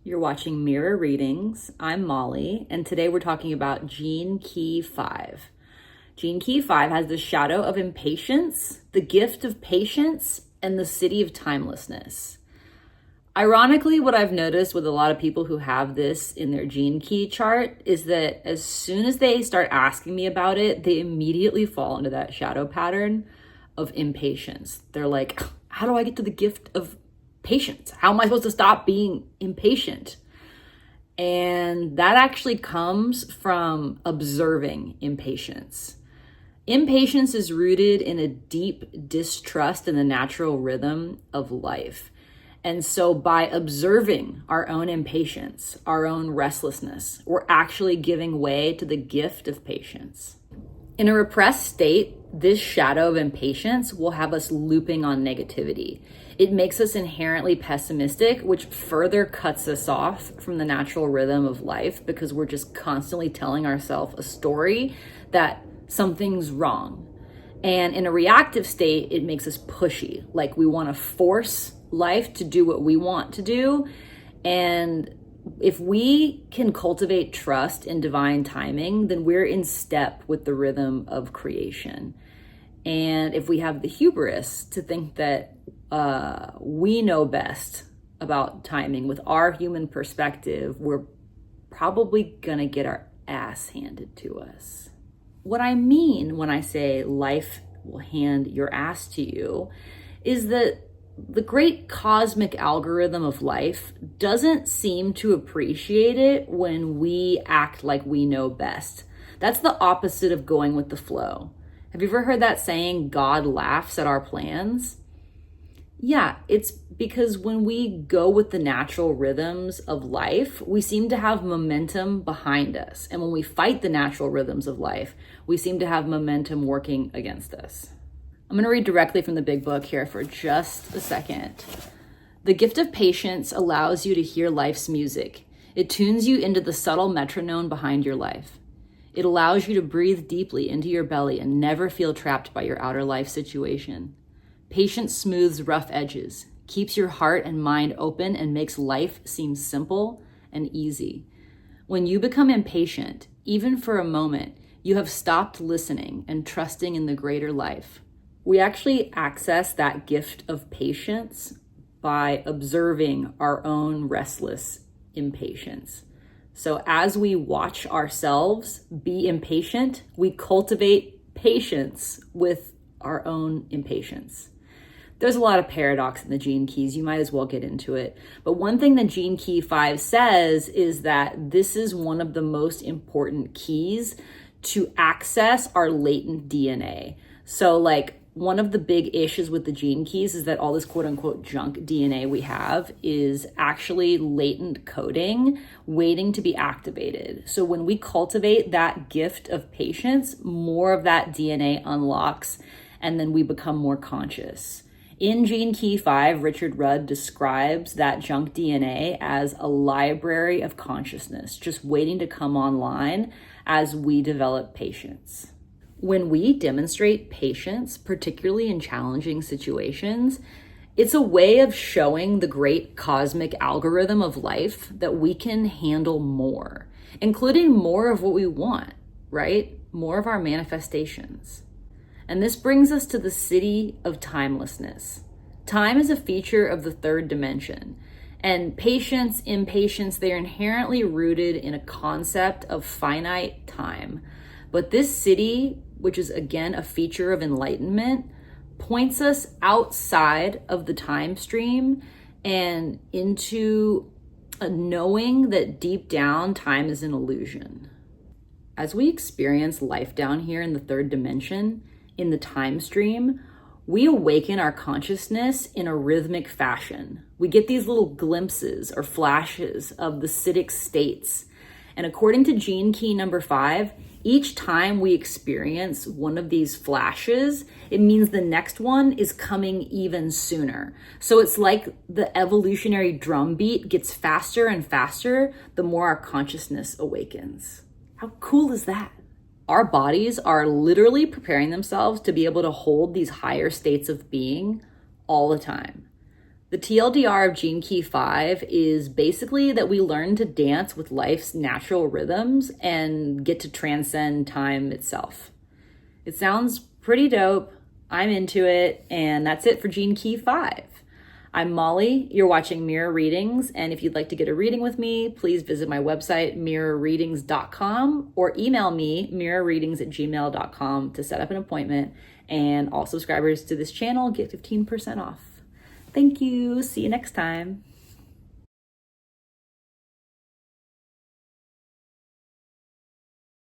You're watching Mirror Readings. I'm Molly, and today we're talking about Gene Key 5. Gene Key 5 has the shadow of impatience, the gift of patience, and the city of timelessness. Ironically, what I've noticed with a lot of people who have this in their gene key chart is that as soon as they start asking me about it, they immediately fall into that shadow pattern of impatience. They're like, how do I get to the gift of patience? How am I supposed to stop being impatient? And that actually comes from observing impatience. Impatience is rooted in a deep distrust in the natural rhythm of life. And so by observing our own impatience, our own restlessness, we're actually giving way to the gift of patience. In a repressed state, this shadow of impatience will have us looping on negativity. It makes us inherently pessimistic, which further cuts us off from the natural rhythm of life because we're just constantly telling ourselves a story that something's wrong. And in a reactive state, it makes us pushy, like we want to force life to do what we want to do. And if we can cultivate trust in divine timing, then we're in step with the rhythm of creation. And if we have the hubris to think that we know best about timing with our human perspective, we're probably gonna get our ass handed to us. What I mean when I say life will hand your ass to you is that the great cosmic algorithm of life doesn't seem to appreciate it when we act like we know best. That's the opposite of going with the flow. Have you ever heard that saying, God laughs at our plans? Yeah, it's because when we go with the natural rhythms of life, we seem to have momentum behind us. And when we fight the natural rhythms of life, we seem to have momentum working against us. I'm going to read directly from the big book here for just a second. The gift of patience allows you to hear life's music. It tunes you into the subtle metronome behind your life. It allows you to breathe deeply into your belly and never feel trapped by your outer life situation. Patience smooths rough edges, keeps your heart and mind open, and makes life seem simple and easy. When you become impatient, even for a moment, you have stopped listening and trusting in the greater life. We actually access that gift of patience by observing our own restless impatience. So as we watch ourselves be impatient, we cultivate patience with our own impatience. There's a lot of paradox in the gene keys. You might as well get into it. But one thing that Gene Key 5 says is that this is one of the most important keys to access our latent DNA. So like, one of the big issues with the gene keys is that all this quote unquote junk DNA we have is actually latent coding waiting to be activated. So when we cultivate that gift of patience, more of that DNA unlocks and then we become more conscious. In Gene Key 5, Richard Rudd describes that junk DNA as a library of consciousness, just waiting to come online as we develop patience. When we demonstrate patience, particularly in challenging situations, it's a way of showing the great cosmic algorithm of life that we can handle more, including more of what we want, right? More of our manifestations. And this brings us to the city of timelessness. Time is a feature of the third dimension, and patience, impatience, they're inherently rooted in a concept of finite time. But this city, which is again a feature of enlightenment, points us outside of the time stream and into a knowing that deep down time is an illusion. As we experience life down here in the third dimension, in the time stream, we awaken our consciousness in a rhythmic fashion. We get these little glimpses or flashes of the Siddhic states. And according to Gene Key number 5, each time we experience one of these flashes, it means the next one is coming even sooner. So it's like the evolutionary drumbeat gets faster and faster the more our consciousness awakens. How cool is that? Our bodies are literally preparing themselves to be able to hold these higher states of being all the time. The TLDR of Gene Key 5 is basically that we learn to dance with life's natural rhythms and get to transcend time itself. It sounds pretty dope. I'm into it, and that's it for Gene Key 5. I'm Molly, you're watching Mirror Readings, and if you'd like to get a reading with me, please visit my website, mirrorreadings.com, or email me, mirrorreadings@gmail.com, to set up an appointment, and all subscribers to this channel get 15% off. Thank you. See you next time.